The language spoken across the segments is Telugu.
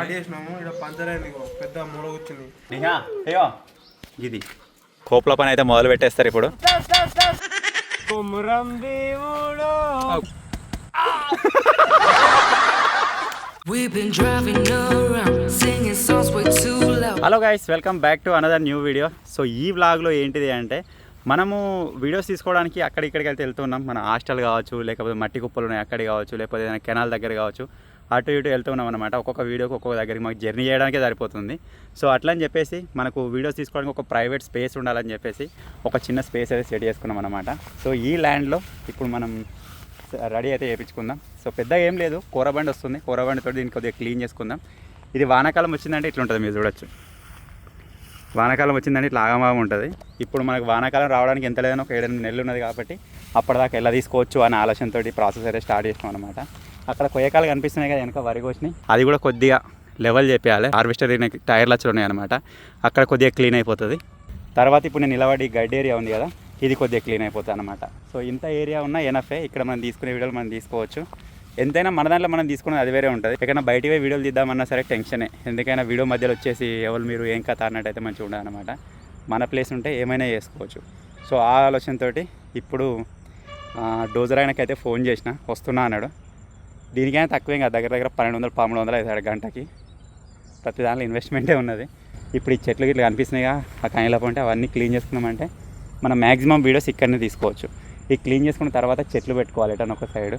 స్టార్ట్ చేసినాము. ఇక్కడ పంచర్ అయింది, పెద్ద మూల వచ్చింది. ఇది కోప్ల పని అయితే మొదలు పెట్టేస్తారు ఇప్పుడు. Hello guys, welcome back to another new video. So ఈ వ్లాగ్లో ఏంటిది అంటే మనము వీడియోస్ తీసుకోవడానికి అక్కడిక్కడికి వెళ్తున్నాం. మన హాస్టల్ కావచ్చు, లేకపోతే మట్టి కుప్పలు ఉన్నాయి అక్కడికి కావచ్చు, లేకపోతే ఏదైనా కెనాల్ దగ్గర కావచ్చు, అటు ఇటు వెళ్తున్నాం అనమాట. ఒక్కొక్క వీడియోకి ఒక్కొక్క దగ్గరికి మాకు జర్నీ చేయడానికే సరిపోతుంది. సో అట్లా అని చెప్పేసి మనకు వీడియోస్ తీసుకోవడానికి ఒక ప్రైవేట్ స్పేస్ ఉండాలని చెప్పేసి ఒక చిన్న స్పేస్ అయితే సెట్ చేసుకున్నాం అనమాట. సో ఈ ల్యాండ్లో ఇప్పుడు మనం రెడీ అయితే చేయించుకుందాం. సో పెద్దగా ఏం లేదు, కూరబండి వస్తుంది, కూరబండితో దీన్ని కొద్దిగా క్లీన్ చేసుకుందాం. ఇది వానాకాలం వచ్చిందంటే ఇట్లా ఉంటుంది, మీరు చూడొచ్చు. వానాకాలం వచ్చిందంటే ఇట్లా ఆగమాగం ఉంటుంది. ఇప్పుడు మనకు వానాకాలం రావడానికి ఎంత లేదని ఒక 7-8 నెలలు ఉన్నది కాబట్టి అప్పటిదాకా ఎలా తీసుకోవచ్చు అనే ఆలోచనతో ప్రాసెస్ అయితే స్టార్ట్ చేస్తాం అనమాట. అక్కడ కొయ్యకాలు కనిపిస్తున్నాయి కదా వెనక, వరి కోసినాయి, అది కూడా కొద్దిగా లెవెల్ చేయాలి. హార్వెస్టర్ టైర్లు వచ్చి ఉన్నాయి అనమాట, అక్కడ కొద్దిగా క్లీన్ అయిపోతుంది. తర్వాత ఇప్పుడు నేను నిలబడి గడ్డి ఏరియా ఉంది కదా, ఇది కొద్దిగా క్లీన్ అయిపోతుంది అనమాట. సో ఇంత ఏరియా ఉన్నా ఎనఫే, ఇక్కడ మనం తీసుకునే వీడియోలు మనం తీసుకోవచ్చు. ఎంతైనా మన దాంట్లో మనం తీసుకునేది అది వేరే ఉంటుంది. ఎక్కడైనా బయటికి పోయి వీడియోలు తీద్దామన్నా సరే టెన్షనే, ఎందుకైనా వీడియో మధ్యలో వచ్చేసి ఎవరు మీరు ఏం కథ అన్నట్టయితే మంచిగా ఉండాలన్నమాట. మన ప్లేస్ ఉంటే ఏమైనా చేసుకోవచ్చు. సో ఆ ఆలోచనతో ఇప్పుడు డోజర్ ఆయనకైతే ఫోన్ చేసిన, వస్తున్నా అన్నాడు. దీనికైనా తక్కువేం కాదు, దగ్గర 1200-1300 అవుతాడు గంటకి. ప్రతి దాంట్లో ఇన్వెస్ట్మెంటే ఉన్నది. ఇప్పుడు ఈ చెట్లు గిట్లు కనిపిస్తున్నాయిగా ఆ కాయలపు అంటే అవన్నీ క్లీన్ చేసుకున్నామంటే మనం మ్యాక్సిమం వీడియోస్ ఇక్కడనే తీసుకోవచ్చు. ఈ క్లీన్ చేసుకున్న తర్వాత చెట్లు పెట్టుకోవాలి ఎటన్నా ఒక సైడ్.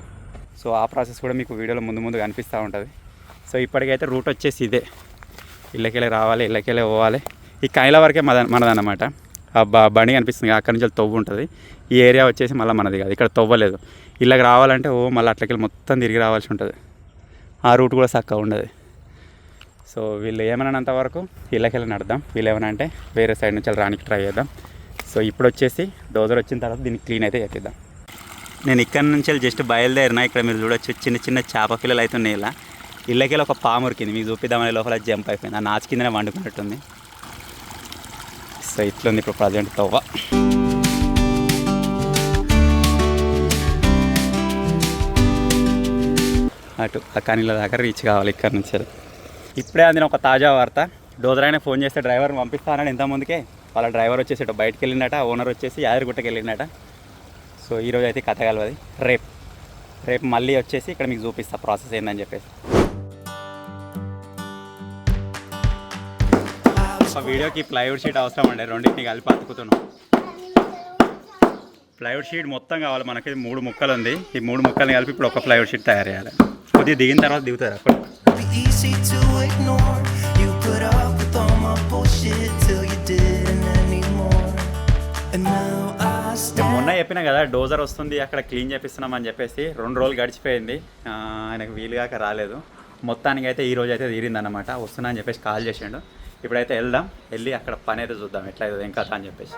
సో ఆ ప్రాసెస్ కూడా మీకు వీడియోలో ముందు కనిపిస్తూ ఉంటుంది. సో ఇప్పటికైతే రూట్ వచ్చేసి ఇదే, ఇళ్ళకెళ్ళి రావాలి, ఇళ్ళకెళ్ళి పోవాలి. ఈ కాయల వరకే మనదన్నమాట. ఆ బండి కనిపిస్తుంది, అక్కడి నుంచి తవ్వు ఉంటుంది. ఈ ఏరియా వచ్చేసి మళ్ళీ మనది కాదు, ఇక్కడ తవ్వలేదు. ఇళ్ళకి రావాలంటే మళ్ళీ అట్లకెళ్ళి మొత్తం తిరిగి రావాల్సి ఉంటుంది. ఆ రూట్ కూడా చక్కగా ఉండదు. సో వీళ్ళు ఏమన్నంత వరకు ఇళ్ళకెళ్ళి నడదాం, వీళ్ళు ఏమన్నా అంటే వేరే సైడ్ నుంచి రానికి ట్రై చేద్దాం. సో ఇప్పుడు వచ్చేసి డోజర్ వచ్చిన తర్వాత దీన్ని క్లీన్ అయితే చేద్దాం. నేను ఇక్కడ నుంచి జస్ట్ బయలుదేరినా. ఇక్కడ మీరు చూడొచ్చు చిన్న చిన్న చేప పిల్లలు అవుతున్నాయి. ఇలా ఇళ్ళకెళ్ళి ఒక పాము ఉరికింది, మీకు చూపిద్దామనే లోపల జంప్ అయిపోయింది. ఆ నాచు కిందనే వండుకున్నట్టుంది. సో ఇట్లుంది ఇప్పుడు ప్రజెంట్ తవ్వ. అటు ఆ కనీళ్ళ దాకా రీచ్ కావాలి ఇక్కడ నుంచి. ఇప్పుడే అందిన ఒక తాజా వార్త, డోజర్ అయినా ఫోన్ చేస్తే డ్రైవర్ని పంపిస్తానని ఇంతకుముందుకే. వాళ్ళ డ్రైవర్ వచ్చేసి ఇటు బయటకు వెళ్ళిందట, ఓనర్ వచ్చేసి యాదగిరిగుట్టకి వెళ్ళిందట. సో ఈరోజు అయితే కథ కలవది. రేపు మళ్ళీ వచ్చేసి ఇక్కడ మీకు చూపిస్తా ప్రాసెస్ ఏందని చెప్పేసి. ఒక వీడియోకి ప్లైవుడ్ షీట్ అవసరం అండి, రెండింటిని కలిపి అతుకుతున్నాం. ప్లైవుడ్ షీట్ మొత్తం కావాలి మనకి. 3 ముక్కలు ఉంది, ఈ 3 ముక్కల్ని కలిపి ఇప్పుడు ఒక ప్లైవుడ్ షీట్ తయారు చేయాలి. కొద్దిగా దిగిన తర్వాత దిగుతారు అప్పుడు. మొన్న చెప్పినా కదా డోజర్ వస్తుంది అక్కడ క్లీన్ చేపిస్తున్నామని చెప్పేసి. 2 రోజులు గడిచిపోయింది, ఆయనకు వీలుగాక రాలేదు. మొత్తానికి అయితే ఈ రోజు అయితే తీరిందన్నమాట. వస్తున్నా అని చెప్పేసి కాల్ చేసిండు. ఇప్పుడైతే వెళ్దాం, వెళ్ళి అక్కడ పని అయితే చూద్దాం ఎట్లా అవుతుంది ఏం కథ అని చెప్పేసి.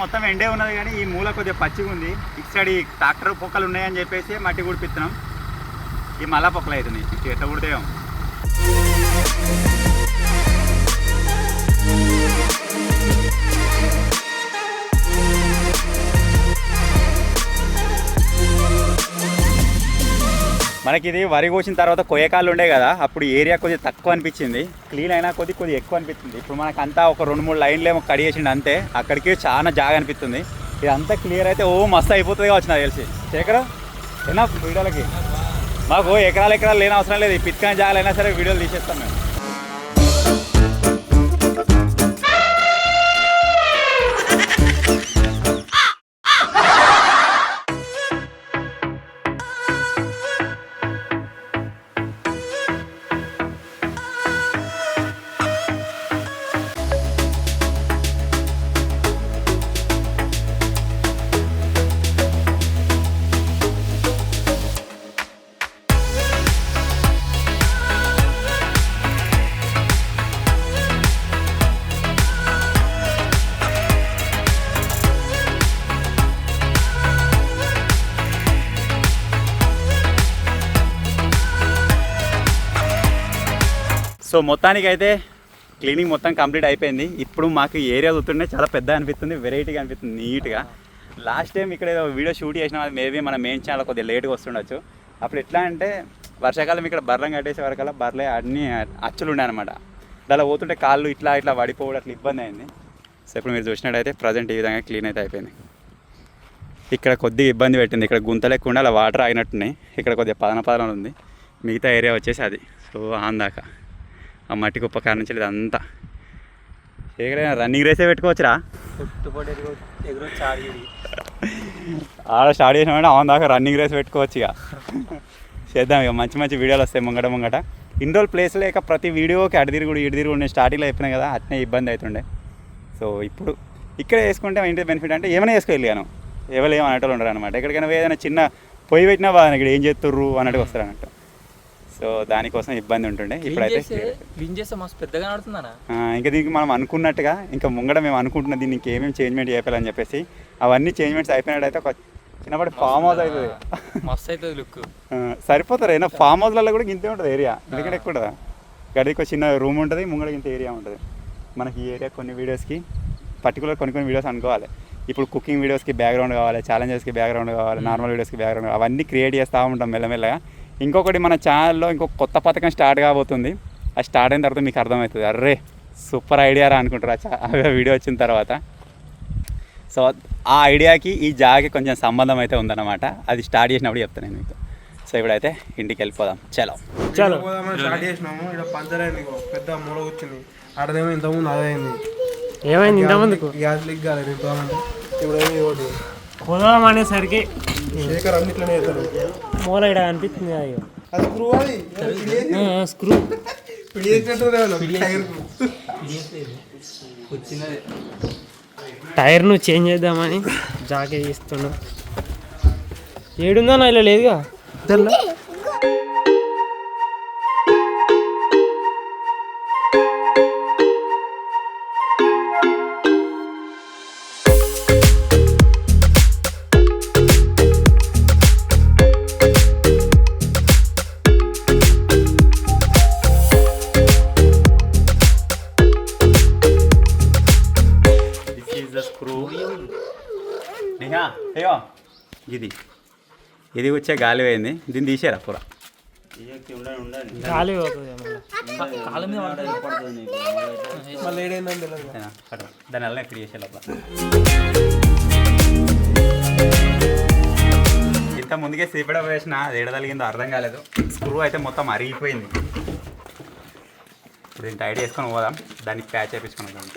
మొత్తం ఎండే ఉన్నది కానీ ఈ మూల కొద్దిగా పచ్చిగా ఉంది. ఇటు సైడ్ ఈ ట్రాక్టర్ పొక్కలు ఉన్నాయని చెప్పేసి మట్టి కుడిపిస్తున్నాం. ఈ మళ్ళా పొక్కలు అవుతున్నాయి, ఎట్లా కుడితే. మనకి ఇది వరి కోసిన తర్వాత కొయ్యకాళ్ళు ఉండే కదా, అప్పుడు ఏరియా కొద్దిగా తక్కువ అనిపించింది, క్లీన్ అయినా కొద్దిగా ఎక్కువ అనిపిస్తుంది. ఇప్పుడు మనకంతా ఒక 2-3 లైన్లు ఏమో కడిగేసిండు అంతే, అక్కడికి చాలా జాగా అనిపిస్తుంది. ఇదంతా క్లియర్ అయితే మస్తు అయిపోతుంది కావచ్చు నాకు తెలిసి. శేఖర్ ఏనా వీడియోలకి మాకు ఎకరాలు లేని అవసరం లేదు, ఈ పిత్కాని జాగాలైనా సరే వీడియోలు తీసేస్తాం మేము. సో మొత్తానికి అయితే క్లీనింగ్ మొత్తం కంప్లీట్ అయిపోయింది. ఇప్పుడు మాకు ఏరియా చూస్తుంటే చాలా పెద్ద అనిపిస్తుంది, వెరైటీగా అనిపిస్తుంది, నీట్గా. లాస్ట్ టైం ఇక్కడ ఏదో వీడియో షూట్ చేసినా అది మేబీ మన మెయిన్ ఛానల్ కొద్దిగా లేట్గా వస్తుండొచ్చు. అప్పుడు ఎట్లా అంటే వర్షాకాలం ఇక్కడ బర్రెలను కట్టేసే వరకల్లా బర్రెలే అన్నీ అచ్చులు ఉండే అనమాట. అలా పోతుంటే కాళ్ళు ఇట్లా ఇట్లా పడిపోవడం అట్లా ఇబ్బంది అయింది. సో ఇప్పుడు మీరు చూసినట్టయితే ప్రజెంట్ ఈ విధంగా క్లీన్ అయితే అయిపోయింది. ఇక్కడ కొద్దిగా ఇబ్బంది పెట్టింది, ఇక్కడ గుంత లేకుండా అలా వాటర్ ఆగినట్టున్నాయి. ఇక్కడ కొద్దిగా పదన ఉంది, మిగతా ఏరియా వచ్చేసి అది. సో ఆందాక ఆ మట్టి కుప్ప కాడ నుంచి ఇదంతా ఎక్కడైనా రన్నింగ్ రేసే పెట్టుకోవచ్చురా. ఆడ స్టార్ట్ చేసినామంటే ఆన్ దాకా రన్నింగ్ రేస్ పెట్టుకోవచ్చు. ఇక చేద్దాం, ఇక మంచి మంచి వీడియోలు వస్తాయి ముంగట. ఇన్ని రోజులు ప్లేస్ లేక ప్రతి వీడియోకి అటు తిరుగుడు నేను స్టార్టింగ్లో చెప్పినా కదా, అట్నే ఇబ్బంది అవుతుండే. సో ఇప్పుడు ఇక్కడ వేసుకుంటే ఏంటి బెనిఫిట్ అంటే ఏమైనా వేసుకోగలిగాను, ఎవరు ఏమన్నట్టు ఉండరు అనమాట. ఎక్కడికైనా ఏదైనా చిన్న పొయ్యి పెట్టినా బాగా ఇక్కడ ఏం చేస్తుర్రు అన్నట్టు వస్తారు అన్నట్టు. సో దానికోసం ఇబ్బంది ఉంటుండే. ఇప్పుడైతే పెద్దగా ఆడుతుందా ఇంకా దీనికి మనం అనుకున్నట్టుగా ఇంకా ముంగడ మేము అనుకుంటున్న దీన్ని ఇంకేమేమి చేంజ్మెంట్ చేయాలని చెప్పేసి అవన్నీ చేంజ్మెంట్స్ అయిపోయినట్టయితే ఒక చిన్నప్పటి ఫామ్ హౌస్ అవుతుంది, మస్తు అవుతుంది లుక్. సరిపోతారు. అయినా ఫామ్ హౌస్లలో కూడా ఇంతే ఉంటుంది ఏరియా, ఎందుకంటే ఎక్కువ ఉంటుందా గడికి ఒక చిన్న రూమ్ ఉంటుంది, ముంగడ ఇంత ఏరియా ఉంటుంది. మనకి ఈ ఏరియా కొన్ని వీడియోస్కి పర్టికులర్ కొన్ని వీడియోస్ అనుకోవాలి. ఇప్పుడు కుకింగ్ వీడియోస్కి బ్యాక్గ్రౌండ్ కావాలి, ఛాలెంజెస్కి బ్యాక్గ్రౌండ్ కావాలి, నార్మల్ వీడియోస్కి బ్యాక్గ్రౌండ్ కావాలి, అవన్నీ క్రియేట్ చేస్తూ ఉంటాం మెల్లమెల్లగా. ఇంకొకటి మన ఛానల్లో ఇంకొక కొత్త పథకం స్టార్ట్ కాబోతుంది. అది స్టార్ట్ అయిన తర్వాత మీకు అర్థమవుతుంది, అర్రే సూపర్ ఐడియా రా అనుకుంటారు ఆ వీడియో వచ్చిన తర్వాత. సో ఆ ఐడియాకి ఈ జాగాకి కొంచెం సంబంధం అయితే ఉందన్నమాట. అది స్టార్ట్ చేసినప్పుడు చెప్తాను నేను మీకు. సో ఇప్పుడైతే ఇంటికి వెళ్ళిపోదాం. చలో స్టార్ట్ చేసినాము. ఇక్కడ పంచర్ అయింది, పెద్ద మూల వచ్చింది. ఆడదేమో ఇంతకుముందు అదైంది. ఏమైంది ఇంతకుముందుకు? గ్యాస్ లీక్ కాలేదు ఇంతకుముందు. ఇప్పుడు ఏమి పోదాం అనేసరికి శేఖర్ అన్నిట్లోనే వేస్తాడు. మూల ఇక్కడ అనిపిస్తుంది. అది స్క్రూ, అది స్క్రూ టైర్ను చేంజ్ చేద్దామని జాకెట్ ఇస్తున్నా. ఏడుందా నా ఇలా లేదుగా. ఇది వచ్చే గాలి పోయింది, దీన్ని తీసేరా పూర. గాలి పోతుంది దాని వల్ల ఎక్కడ చేసే లోపల ఇంత ముందుకే సీపడ వేసిన, అది ఎడదలిగిందో అర్థం కాలేదు. స్క్రూ అయితే మొత్తం అరిగిపోయింది. ఇప్పుడు దీన్ని టైట్ చేసుకొని పోదాం, దానికి ప్యాచ్ వేయించుకొని వద్దాం.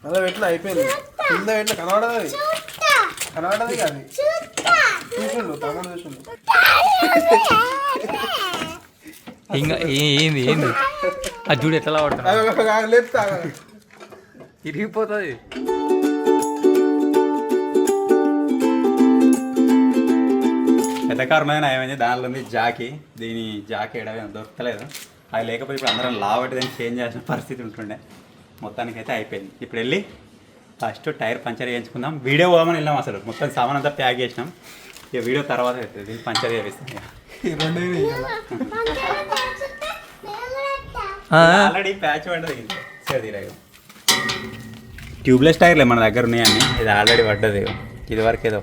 అలా పెట్టిన అయిపోయింది. కింద పెట్టిన కనబడదు కానీ చూసిండు తమ్ముడు చూసిండు. ఇంకా ఏంది ఆ చూడు ఎట్లా పడుతున్నా లేపుతా ఇరిగిపోతుంది. పెద్ద కారణమైన ఏమైంది, దానిలో ఉంది జాకీ. దీని జాకీ ఎడవే దొరకలేదు. అది లేకపోతే ఇప్పుడు అందరం లావట్టి దాన్ని చేంజ్ చేసిన పరిస్థితి ఉంటుండే. మొత్తానికైతే అయిపోయింది. ఇప్పుడు వెళ్ళి ఫస్ట్ టైర్ పంచర్ చేయించుకుందాం. వీడియో పోదామని వెళ్ళాం, అసలు మొత్తం సామాన్ అంతా ప్యాక్ చేసినాం. ఇక వీడియో తర్వాత అవుతుంది, దీన్ని పంచర్ చేపిస్తాం. ఆల్రెడీ ప్యాచ్ పడ్డది సరే. ట్యూబ్లెస్ టైర్లే మన దగ్గర ఉన్నాయని, ఇది ఆల్రెడీ పడ్డది. ఇది వరకు ఏదో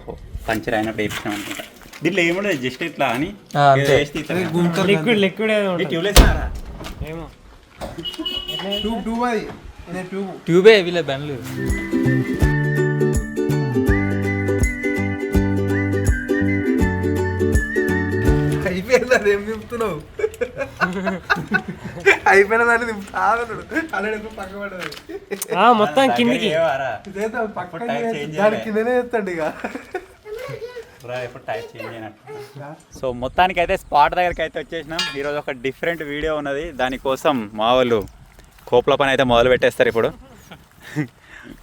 పంచర్ అయినప్పుడు వేయించాం అనుకుంటా. దీంట్లో ఏముండదు, జస్ట్ ఇట్లా అని లిక్విడ్ ట్యూబ్లెస్ ఏమో ట్యూబే వీళ్ళ బండ్లు. అయిపోయింది, అదేం నింపుతున్నావు? అయిపోయిన దాన్ని నింపుతాడు. అలాంటి పక్క పడదు మొత్తం కిందికి దాని కిందనే వేస్తాడు ఇక. ఎప్పుడు టైర్ చేంజ్ అయినట్టు. సో మొత్తానికి అయితే స్పాట్ దగ్గరికి అయితే వచ్చేసినాం. ఈరోజు ఒక డిఫరెంట్ వీడియో ఉన్నది, దానికోసం మా వాళ్ళు కోప్ల పని అయితే మొదలు పెట్టేస్తారు. ఇప్పుడు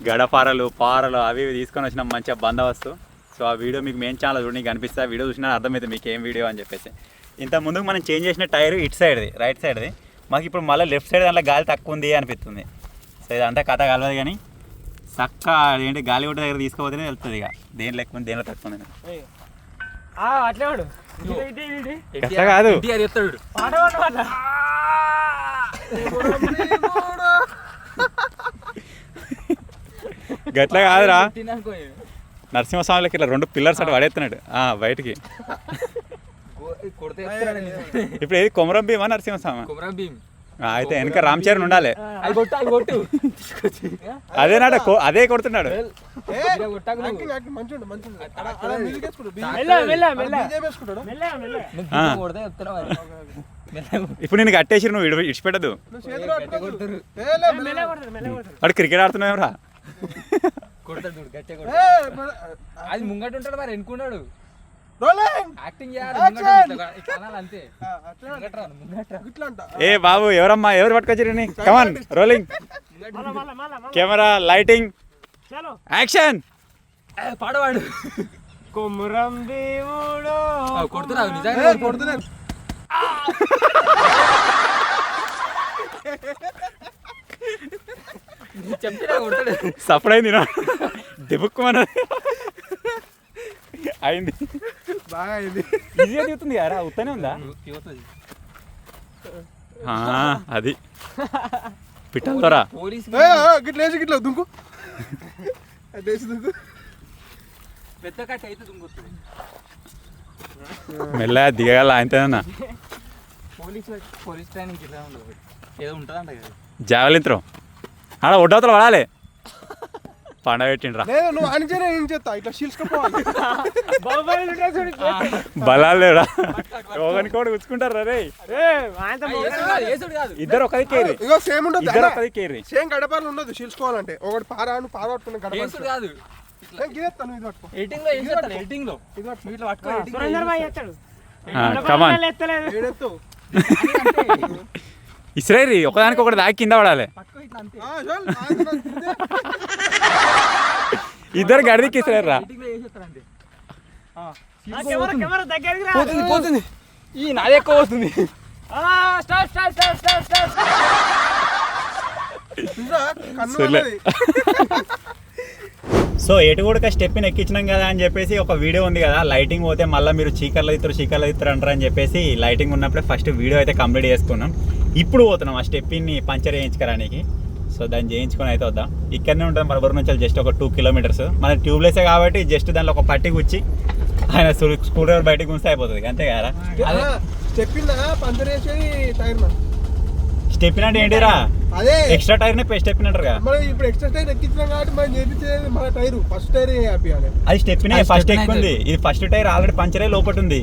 గడపారలు పారలు అవి తీసుకొని వచ్చినాం, మంచిగా బందోబస్తు. సో ఆ వీడియో మీకు మెయిన్ ఛానల్ చూడండి కనిపిస్తే, ఆ వీడియో చూసినా అర్థమవుతుంది మీకు ఏం వీడియో అని చెప్పేసి. ఇంత ముందుకు మనం చేంజ్ చేసిన టైర్ ఇటు సైడ్ది, రైట్ సైడ్ది. మాకు ఇప్పుడు మళ్ళీ లెఫ్ట్ సైడ్ దాంట్లో గాలి తక్కువ ఉంది అనిపిస్తుంది. సో ఇదంతా కథ కలవదు కానీ చక్క ఏంటి గాలి కొట్టే దగ్గర తీసుకోపోతేనే వెళ్తుంది ఇక దేని లేకపోతే దేనిలో తక్కువ అట్లే వాడు అట్లా కాదు చెప్తాడు పాట పాడు పాట గట్లా కాదురా నరసింహస్వామికి ఇట్లా 2 పిల్లర్స్ అటు పడేస్తున్నాడు బయటికి కొడితే ఇప్పుడు ఏది కొమరం భీమా నరసింహస్వామి కుమరం భీమ్ అయితే వెనక రామ్ చరణ్ ఉండాలి అది కొట్టు అదేనాట అదే కొడుతున్నాడు ఇప్పుడు నేను కట్టేసి నువ్వు ఇడిచిపెట్టదు వాడు క్రికెట్ ఆడుతున్నావు రా కొడతాడు అది ముంగట ఉంటాడు మరి ఎన్నుకున్నాడు యాక్టింగ్ అంతే ఏ బాబు ఎవరమ్మా ఎవరు పట్టుకొచ్చారు come on rolling camera lighting action పాడవాడు కొమురం దేవుడు కొడుతున్నావు నిజంగా కొడుతున్నా చెప్తే కొడతాడు సపడైంది దిబుక్కుమన్న అయింది బాగా అయింది ఈజీగా దిగుతుంది కదా ఉత్తనే ఉందా అది పిట్టలతోరా పోలీస్ గిట్ల దుంకు దుంకు పెద్ద కట్ అయితే దుంకొస్తుంది మెల్లగా దిగాల ఆయనతోనన్నా పోలీస్ ట్రైనింగ్ ఇలా ఉండదు ఏదో ఉంటుందంట కదా జావలిన్ త్రో ఆడ ఒడ్డవతలు పడాలి పండగ పెట్టిండ్రా లేదు నువ్వు అనిచేనే ఏం చేస్తా ఇట్లా చీల్చుకోవాలి బలాలు లేడా ఒకరికోటి గుచ్చుకుంటారు రే ఇద్దరు ఒకది కేరి ఇగో సేమ్ ఉండదు ఇద్దరు ఒకది కేరి సేమ్ గడపాలు ఉండదు చీల్చుకోవాలంటే ఒకటి పారాను పారట్టుకున్న గడప కాదు గిరేస్తాను ఇది పట్టుకో ఎడిటింగ్ లో ఏం చేస్తాడు ఎడిటింగ్ లో ఇది పట్టుకో ఇట్లా పట్టుకో కమాన్ ఏడెత్తు ఇస్రాయిల్ ఒకదానికి ఒకటి దాకి కింద పడాలి పట్టుకో ఇట్లా అంతే ఇద్దరు గడికి ఇస్రాయిల్ రా ఎడిటింగ్ లో ఏం చేస్తాడు అంతే పోతుంది ఈ నాది ఎక్కువ అవుతుంది సో ఎటు కూడా స్టెప్ని ఎక్కించినాం కదా అని చెప్పేసి ఒక వీడియో ఉంది కదా లైటింగ్ పోతే మళ్ళీ మీరు చీకర్లు ఇస్తారు అంటారు అని చెప్పేసి లైటింగ్ ఉన్నప్పుడే ఫస్ట్ వీడియో అయితే కంప్లీట్ చేసుకున్నాం ఇప్పుడు పోతున్నాం ఆ స్టెప్ని పంచర్ చేయించుకోవడానికి సో దాన్ని చేయించుకొని అయితే వద్దాం ఇక్కడనే ఉంటుంది మరొకరి నుంచి జస్ట్ ఒక 2 కిలోమీటర్స్ మన ట్యూబ్లెసే కాబట్టి జస్ట్ దానిలో ఒక పట్టి గుచ్చి ఆయన స్కూల్ డ్రైవర్ బయటకు గుంస్తే అయిపోతుంది అంతే కదా పంచర్ చేసేది టైర్ స్టెప్పిన్ అంటే ఏంటిరా అదే ఎక్స్ట్రా టైర్ నే స్టెప్పిన్ అంటారు కదా మనం ఇప్పుడు ఎక్స్ట్రా టైర్ ఎక్కించినాం కాబట్టి మనం చేయించేది మన టైర్ ఫస్ట్ టైర్ ఆపియాలి అది స్టెప్పిన్ ఫస్ట్ ఎక్కుంది ఇది ఫస్ట్ టైర్ ఆల్రెడీ పంచర్ అయ్యి లోపల ఉంది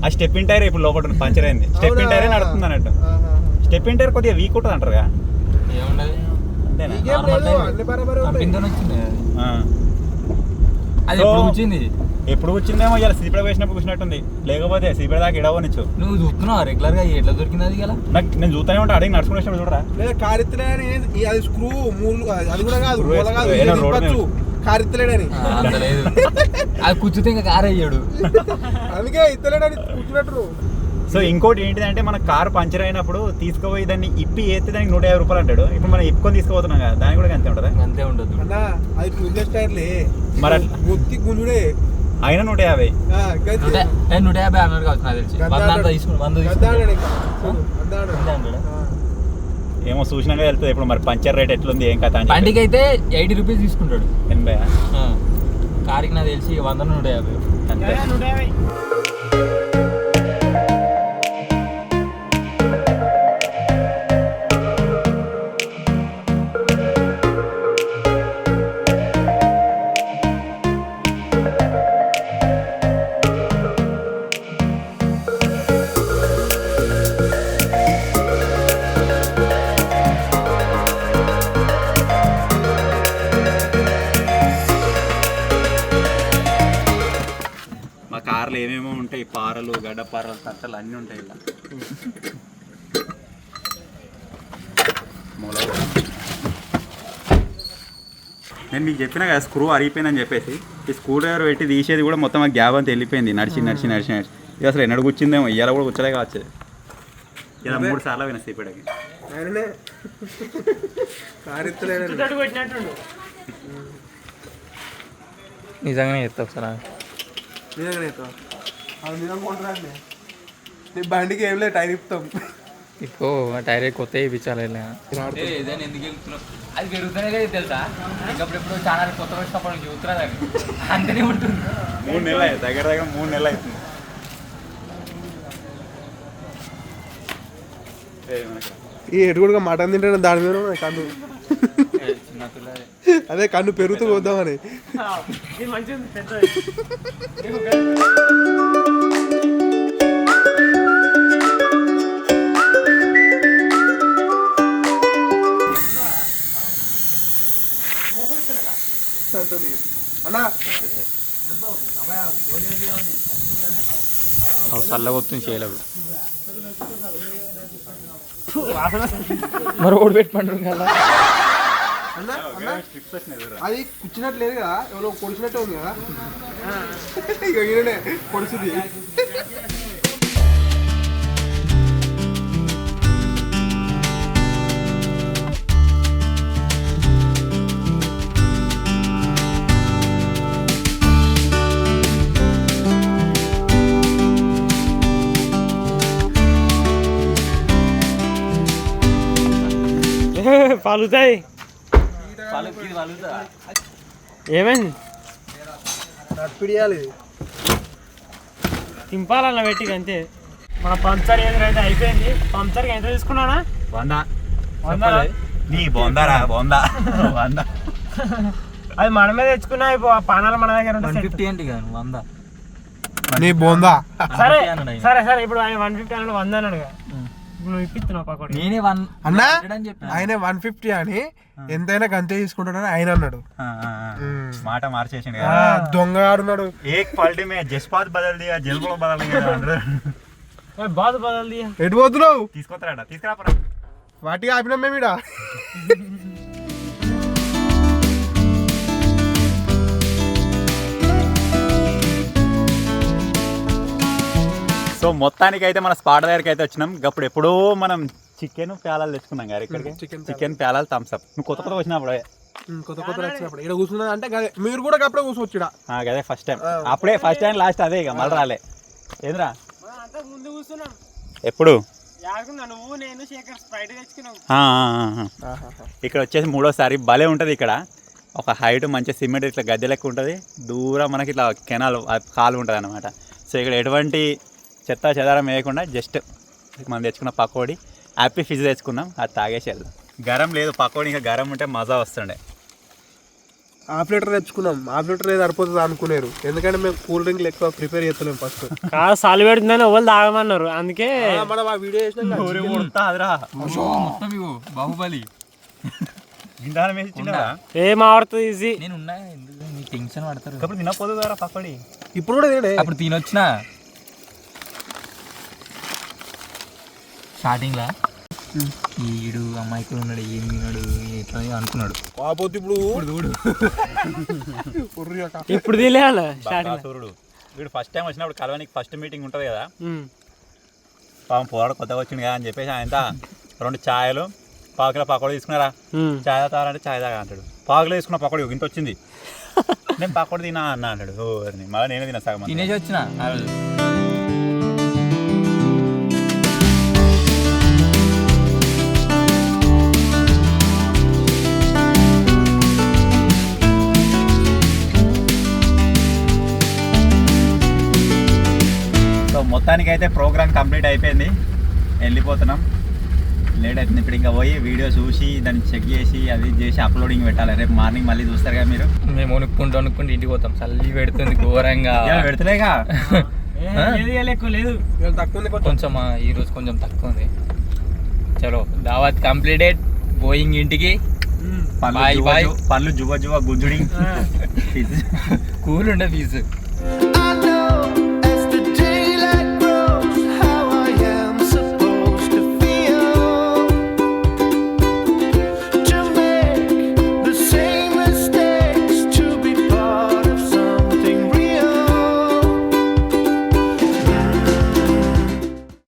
ఆ స్టెప్పిన్ టైర్ ఇప్పుడు లోపల ఉంది పంచర్ అయింది స్టెప్పిన్ టైరే నడుస్తుంది అన్నట్టు స్టెప్పిన్ టైర్ కొద్దిగా వీక్ ఉంటుంది అంటారు కదా ఏముండదు అంతేనా అన్ని బరాబర్ వచ్చింది ఆ. అది సో, ఎప్పుడు వచ్చింది ఎప్పుడు వచ్చిందేమో ఇలా సీపడ వేసినప్పుడు కూర్చున్నట్టుంది లేకపోతే సీపడ దాకా ఇడవనిచ్చు నువ్వు చూస్తున్నావు రెగ్యులర్ గా ఎట్లా దొరికింది అది కదా నాకు నేను చూస్తూనే ఉంటా అడిగి నడుచుకుని వచ్చినప్పుడు చూడరా లేదా కారిత్తలేడని అది స్క్రూ మూలు అది కూడా కాదు Screw మూల కాదు ఏదో రోడ్ మీద. కారిత్తలేడని అంత లేదు అది కూర్చుతే ఇంకా కారు అయ్యాడు అందుకే ఇత్తలేడని కూర్చున్నట్టు సో ఇంకోటి ఏంటిదంటే మన కారు పంచర్ అయినప్పుడు తీసుకుపోయి దాన్ని ఇప్పి ఏస్తే దానికి 150 రూపాయలు అంటాడు ఇప్పుడు మనం ఇప్పుకొని తీసుకుపోతున్నాం కదా దానికి కూడా అంతే ఉంటుందా అంతే ఉండదు అన్నా అది ట్యూబ్లెస్ టైర్లే మరి అట్లా గుత్తి గుంజుడే అయినా 150 150 అన్నాడు కావచ్చు నాకు తెలిసి 100 తీసుకుని 100 తీసుకుని ఏమో చూసినాక వెళ్తుంది ఇప్పుడు మరి పంచర్ రేట్ ఎట్లుంది ఏం కథ బండికి అయితే 80 రూపీస్ తీసుకుంటాడు 80 కారుకి నాకు తెలిసి 100 150 అంతే మా కార్లు ఏమేమో ఉంటాయి పారలు గడ్డపారలు తట్టలు అన్నీ ఉంటాయి ఇలా నేను మీకు చెప్పినా కదా స్క్రూ అరిగిపోయిందని చెప్పేసి ఈ స్క్రూ డ్రైవర్ పెట్టి తీసేది కూడా మొత్తం ఆ గ్యాప్ అంతా వెళ్ళిపోయింది నడిచి ఇది అసలు ఎన్నడు కూర్చుందేమో ఇవాళ కూడా కూర్చోలే కావచ్చు ఇలా 3 సార్లు పోయినా సీపీడకి ఆయననే కారిత్తలేడని నిజంగానే చెప్తా ఒకసారి నిజంగానే అది నిజంగా కొంటున్నాండి నీ బండికి ఏం లేదు టైర్ ఇస్తాం ఇప్పుడు టైర్ కొత్త ఇప్పించాలి ఏదైనా ఎందుకు వెళ్తున్నావు అది పెరుగుతూనే లేదు తెలుసా ఇంకప్పుడు ఛానల్ కొత్త వచ్చినప్పుడు చూస్తున్నా దాన్ని అంతనే ఉంటుంది 3 నెలలు అవుతుంది దగ్గర 3 నెలలు అవుతుంది ఈ ఎటుకుడుగా మటన్ తింటే దాని మీద ఉన్నాయి కన్ను అదే కన్ను పెరుగుతూ పోద్దామని మంచిది పెద్దది అన్నా చల్లగా వస్తుంది చేయలేదు మరి ఓడి పెట్టుకుంటారు కదా అన్నా అది కూర్చున్నట్లేదు కదా ఎవరో పొడిచినట్టే ఉంది కదా ఇక ఈయననే పొడిచింది పలుతాయి ఏమైంది నడిపిడియాలి తింపాలన్న పెట్టి అంతే మన పంచర్ ఏది అయితే అయిపోయింది పంచర్కి ఎంత తీసుకున్నానా 100 నీ బొందారా బొందా 100 అది మనమే తెచ్చుకున్నా పానాలు మన దగ్గర ఉంటాయి. 150 ఏంటి కదా 100 నీ బోందా సరే సరే సరే ఇప్పుడు ఆయన 150 అన్నాడు 100 అన్నాడు కదా నువ్వు ఇప్పిస్తున్నావు పకోడీ నేనే అన్నా ఆయన 150 అని ఎంతైనా గంతే తీసుకుంటాడని ఆయన అన్నాడు మాట మార్చేసిండు దొంగ ఆడున్నాడు ఏక్ పల్టీ మే జస్పాత్ బదల్ దియా జల్బో బదల్ దియా బాధ బదల్ ఎటు పోతున్నావు తీసుకొస్తాడా తీసుకురాపరా వాటికి ఆపినాం మేము ఈడ సో మొత్తానికి అయితే మన స్పాట్ దగ్గరికి అయితే వచ్చినాం అప్పుడు ఎప్పుడో మనం చికెన్ ప్యాలాలు తెచ్చుకున్నాం గారు ఇక్కడికి చికెన్ ప్యాలాలు థమ్స్ అప్ నువ్వు కొత్త వచ్చినప్పుడు కొత్త కొత్త వచ్చినప్పుడు ఇక్కడ కూర్చున్నా అంటే మీరు కూడా అప్పుడే కూర్చోవచ్చు అదే ఫస్ట్ టైం అప్పుడే ఫస్ట్ టైం లాస్ట్ అదే ఇక మళ్ళీ రాలే ఏంద్రా ముందు కూర్చున్నాం ఎప్పుడు నువ్వు నేను శేఖర్ స్ప్రైట్ తెచ్చుకున్నావు ఇక్కడ వచ్చేసి 3వసారి భలే ఉంటుంది ఇక్కడ ఒక హైట్ మంచి సిమెంట్ ఇట్లా గద్దె లెక్క ఉంటుంది దూరం మనకి ఇట్లా కెనాల్ కాలు ఉంటుంది అనమాట సో ఇక్కడ ఎటువంటి చెత్త చెదారం వేయకుండా జస్ట్ మనం తెచ్చుకున్న పకోడీ హ్యాపీ ఫిజ్ తెచ్చుకున్నాం అది తాగేసి వెళ్దాం గరం లేదు పకోడీ ఇంకా గరం ఉంటే మజా వస్తుండే హాఫ్ లీటర్ తెచ్చుకున్నాం హాఫ్ లీటర్ ఏది సరిపోతుంది అనుకున్నారు ఎందుకంటే మేము కూల్ డ్రింక్లు ఎక్కువ ప్రిపేర్ చేస్తున్నాం ఫస్ట్ కాదు సాలు పెడుతుందని ఎవరు తాగమన్నారు అందుకే మనం ఆ వీడియో బాహుబలి ఏం ఆడుతుంది ఈజీ నేను ఉన్నా టెన్షన్ పడతారు ఇప్పుడు తినపోదు కదా పకోడీ ఇప్పుడు కూడా తినే అప్పుడు తినొచ్చిన స్టార్టింగ్లా ఈడు అమ్మాయికులు ఉన్నాడు ఏం తిన్నాడు ఎట్లా అనుకున్నాడు కాకపోతే ఇప్పుడు తినేయాల సూర్యుడు వీడు ఫస్ట్ టైం వచ్చినప్పుడు కలవనికి ఫస్ట్ మీటింగ్ ఉంటుంది కదా పాపం పోరాడు కొత్తగా వచ్చింది కదా అని చెప్పేసి ఆయన 2 ఛాయలు పావుకిలో పకోడీ తీసుకున్నారా ఛాయ్ తాగాలంటే ఛాయ్ తాగా అంటాడు పావుకిలో తీసుకున్న పకోడీ ఇంత వచ్చింది నేను పకోడీ తినా అన్నా అంటాడు మళ్ళీ నేనే తిన్నా సగం తినేసి వచ్చిన మొత్తానికి అయితే ప్రోగ్రామ్ కంప్లీట్ అయిపోయింది వెళ్ళిపోతున్నాం లేట్ అవుతుంది ఇప్పుడు ఇంకా పోయి వీడియో చూసి దాన్ని చెక్ చేసి అది చేసి అప్లోడింగ్ పెట్టాలి రేపు మార్నింగ్ మళ్ళీ చూస్తారు కదా మీరు మేము వణుక్కుంటూ ఇంటికి పోతాం చల్లి పెడుతుంది ఘోరంగా పెడతలేగా ఎక్కువ లేదు కొంచెం ఈరోజు కొంచెం తక్కువ ఉంది చలో దావత్ కంప్లీటెడ్ గోయింగ్ ఇంటికి పళ్ళు జువ జువ గుజ్జుడి కూల్ ఉండే ఫీజు